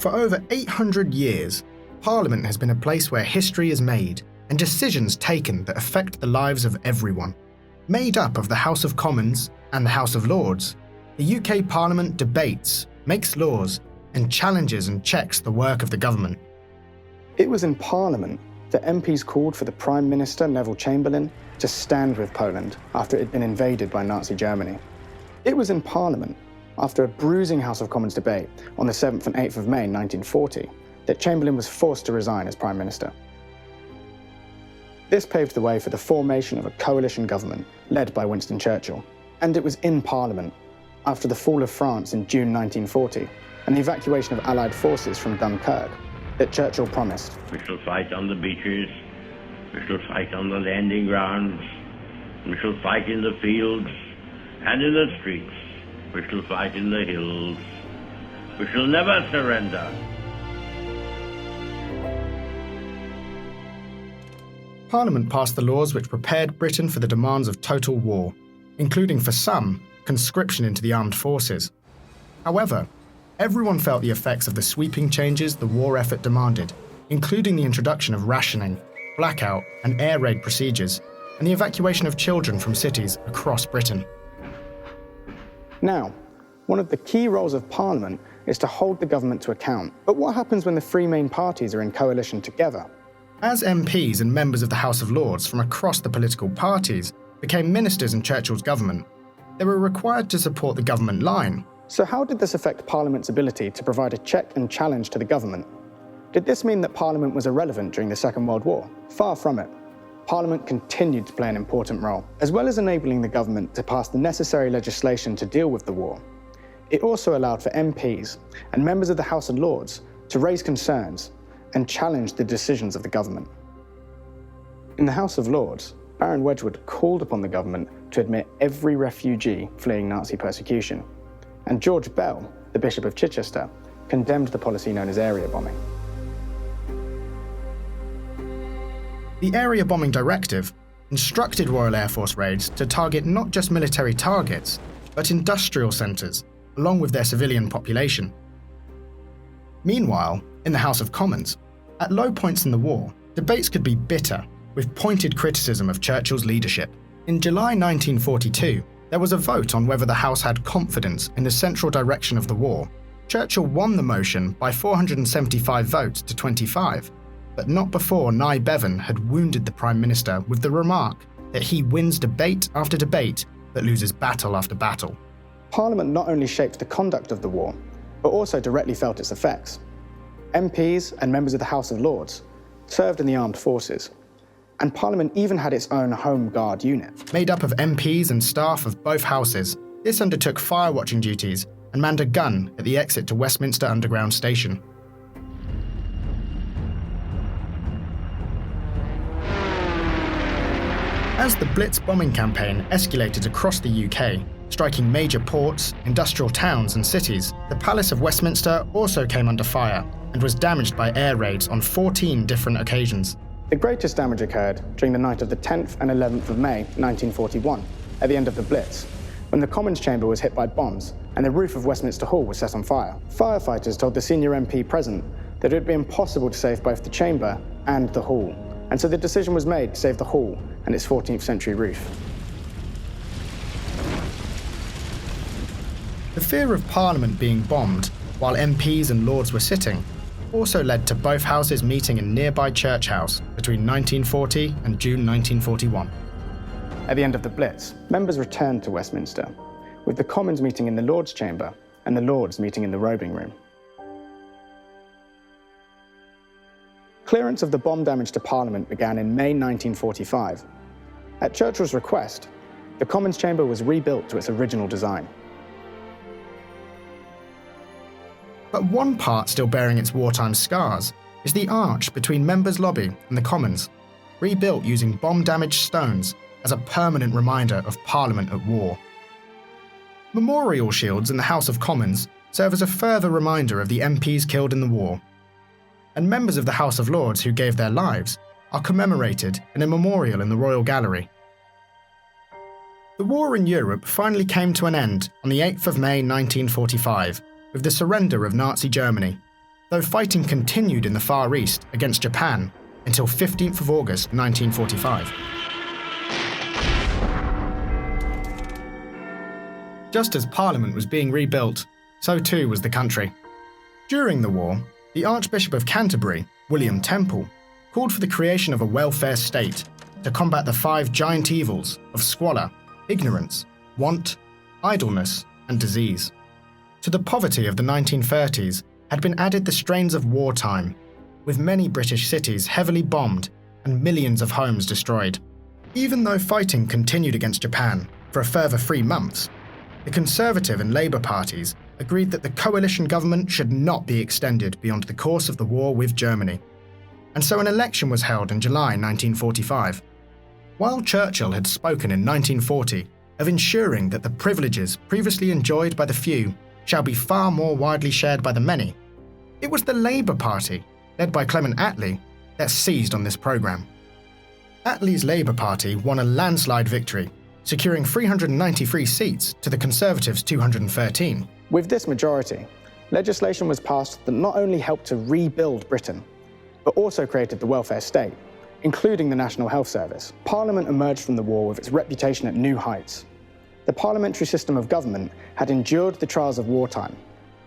For over 800 years, Parliament has been a place where history is made and decisions taken that affect the lives of everyone. Made up of the House of Commons and the House of Lords, the UK Parliament debates, makes laws, and challenges and checks the work of the government. It was in Parliament that MPs called for the Prime Minister, Neville Chamberlain, to stand with Poland after it had been invaded by Nazi Germany. It was in Parliament, after a bruising House of Commons debate on the 7th and 8th of May 1940, that Chamberlain was forced to resign as Prime Minister. This paved the way for the formation of a coalition government led by Winston Churchill. And it was in Parliament, after the fall of France in June 1940 and the evacuation of Allied forces from Dunkirk, that Churchill promised, "We shall fight on the beaches, we shall fight on the landing grounds, we shall fight in the fields and in the streets, we shall fight in the hills, we shall never surrender." Parliament passed the laws which prepared Britain for the demands of total war, including for some, conscription into the armed forces. However, everyone felt the effects of the sweeping changes the war effort demanded, including the introduction of rationing, blackout and air raid procedures, and the evacuation of children from cities across Britain. Now, one of the key roles of Parliament is to hold the government to account. But what happens when the three main parties are in coalition together? As MPs and members of the House of Lords from across the political parties became ministers in Churchill's government, they were required to support the government line. So how did this affect Parliament's ability to provide a check and challenge to the government? Did this mean that Parliament was irrelevant during the Second World War? Far from it. Parliament continued to play an important role. As well as enabling the government to pass the necessary legislation to deal with the war, it also allowed for MPs and members of the House of Lords to raise concerns and challenge the decisions of the government. In the House of Lords, Baron Wedgwood called upon the government to admit every refugee fleeing Nazi persecution, and George Bell, the Bishop of Chichester, condemned the policy known as area bombing. The Area Bombing Directive instructed Royal Air Force raids to target not just military targets, but industrial centres, along with their civilian population. Meanwhile, in the House of Commons, at low points in the war, debates could be bitter, with pointed criticism of Churchill's leadership. In July 1942, there was a vote on whether the House had confidence in the central direction of the war. Churchill won the motion by 475 votes to 25, but not before Nye Bevan had wounded the Prime Minister with the remark that he wins debate after debate but loses battle after battle. Parliament not only shaped the conduct of the war, but also directly felt its effects. MPs and members of the House of Lords served in the armed forces, and Parliament even had its own Home Guard unit. Made up of MPs and staff of both houses, this undertook fire-watching duties and manned a gun at the exit to Westminster Underground Station. As the Blitz bombing campaign escalated across the UK, striking major ports, industrial towns and cities, the Palace of Westminster also came under fire and was damaged by air raids on 14 different occasions. The greatest damage occurred during the night of the 10th and 11th of May 1941, at the end of the Blitz, when the Commons chamber was hit by bombs and the roof of Westminster Hall was set on fire. Firefighters told the senior MP present that it would be impossible to save both the chamber and the hall, and so the decision was made to save the hall and its 14th century roof. The fear of Parliament being bombed while MPs and Lords were sitting also led to both houses meeting in nearby Church House between 1940 and June 1941. At the end of the Blitz, members returned to Westminster, with the Commons meeting in the Lords' chamber and the Lords meeting in the robing room. Clearance of the bomb damage to Parliament began in May 1945. At Churchill's request, the Commons chamber was rebuilt to its original design. But one part still bearing its wartime scars is the arch between Members' Lobby and the Commons, rebuilt using bomb-damaged stones as a permanent reminder of Parliament at war. Memorial shields in the House of Commons serve as a further reminder of the MPs killed in the war, and members of the House of Lords who gave their lives are commemorated in a memorial in the Royal Gallery. The war in Europe finally came to an end on the 8th of May 1945, with the surrender of Nazi Germany. though fighting continued in the Far East against Japan until 15th of August 1945. Just as Parliament was being rebuilt, so too was the country. During the war, the Archbishop of Canterbury, William Temple, called for the creation of a welfare state to combat the 5 giant evils of squalor, ignorance, want, idleness, and disease. To the poverty of the 1930s had been added the strains of wartime, with many British cities heavily bombed and millions of homes destroyed. Even though fighting continued against Japan for a further 3 months, the Conservative and Labour parties agreed that the coalition government should not be extended beyond the course of the war with Germany. And so an election was held in July 1945. While Churchill had spoken in 1940 of ensuring that the privileges previously enjoyed by the few shall be far more widely shared by the many, it was the Labour Party, led by Clement Attlee, that seized on this programme. Attlee's Labour Party won a landslide victory, securing 393 seats to the Conservatives' 213. With this majority, legislation was passed that not only helped to rebuild Britain, but also created the welfare state, including the National Health Service. Parliament emerged from the war with its reputation at new heights. The parliamentary system of government had endured the trials of wartime,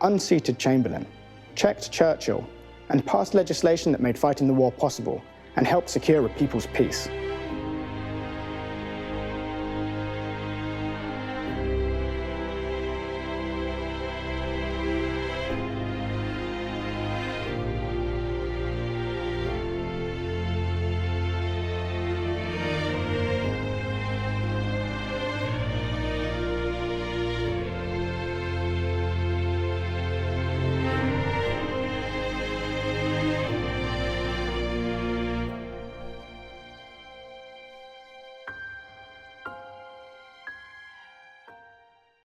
unseated Chamberlain, checked Churchill, and passed legislation that made fighting the war possible and helped secure a people's peace.